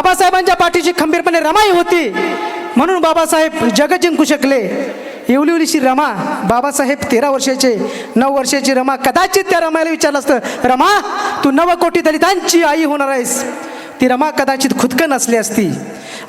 बाबासाहेबांच्या पाठीशी खंबीरपणे रमाई होती, म्हणून बाबासाहेब जग जिंकू शकले. एवढीशी रमा, बाबासाहेब 13 वर्षाचे, 9 वर्षाची रमा, कदाचित त्या रमाला विचारलं असतं, रमा तू 9 कोटी दलितांची आई होणार आहेस, ती रमा कदाचित खुदकन असली असती.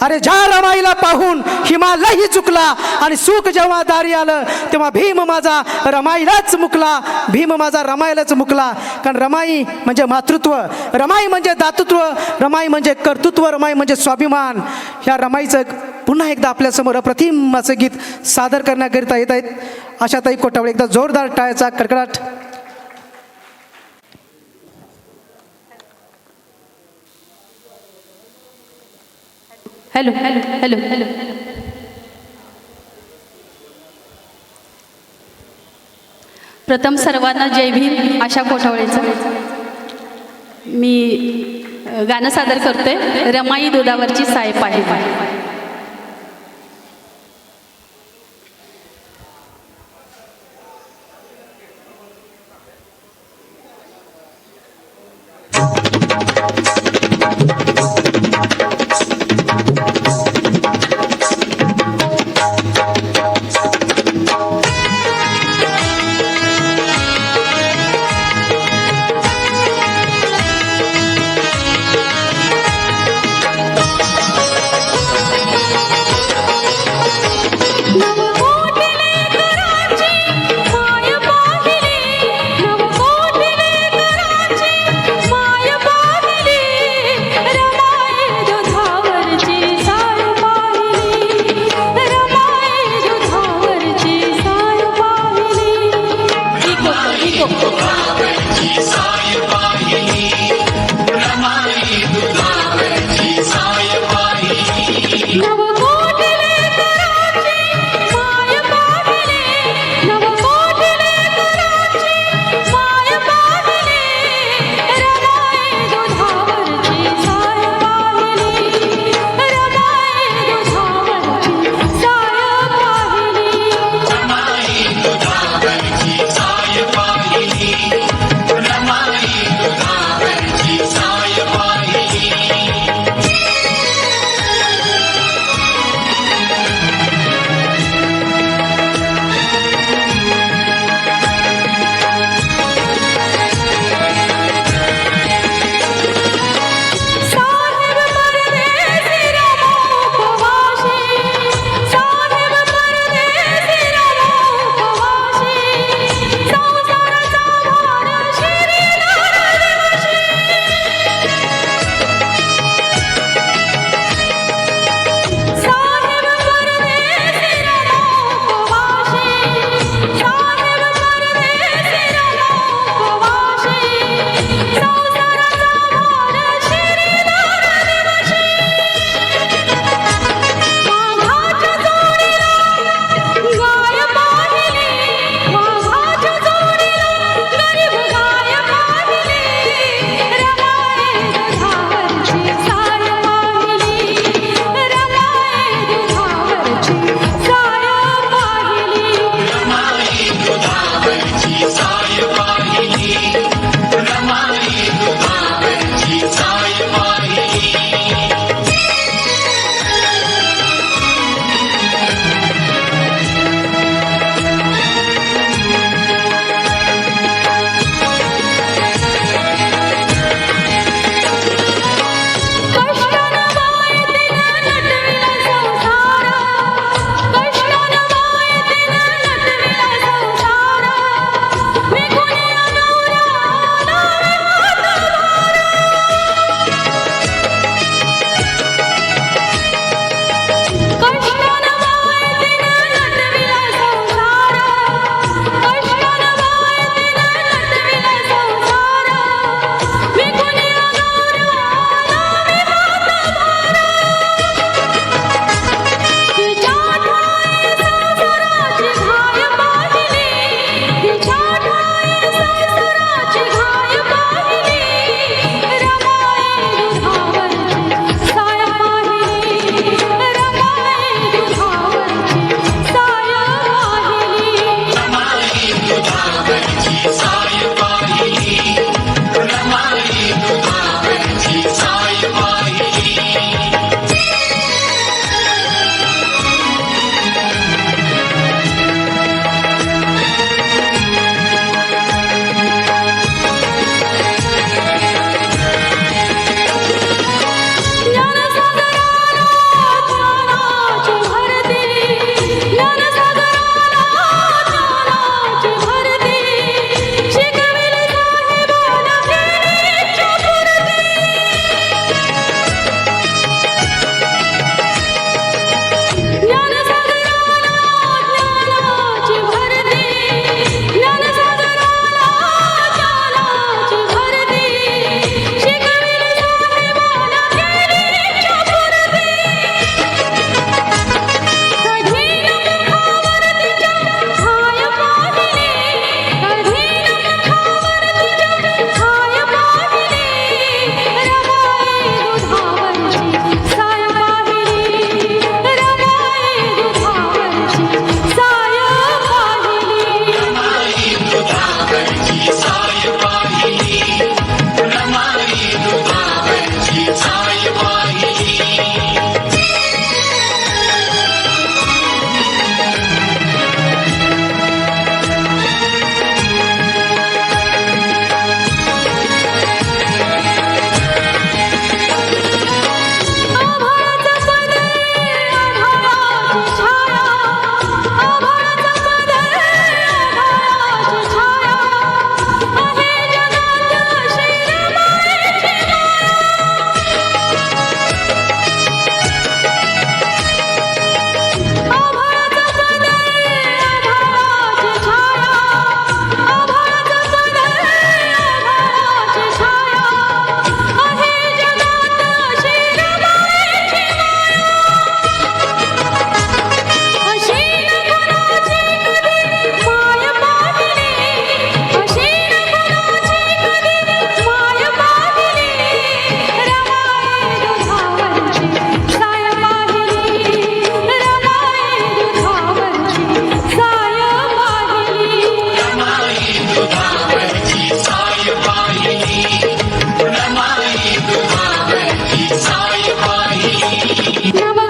अरे ज्या रमाईला पाहून हिमालयही चुकला आणि सुख जेव्हा दारी आलं तेव्हा भीम माझा रमाईलाच मुकला, भीम माझा रमाईलाच मुकला. कारण रमाई म्हणजे मातृत्व, रमाई म्हणजे दातृत्व, रमाई म्हणजे कर्तृत्व, रमाई म्हणजे स्वाभिमान. ह्या रमाईचं पुन्हा एकदा आपल्यासमोर अप्रतिम असं गीत सादर करण्याकरिता येत आहेत आशाताई कोटावळे. एकदा जोरदार टाळ्याचा कडकडाट. Hello hello hello hello. प्रथम सर्वांना जय भीम. आशा कोठावळेचं मी गाणं सादर करते, रमाई दुधावरची साय पाही. नव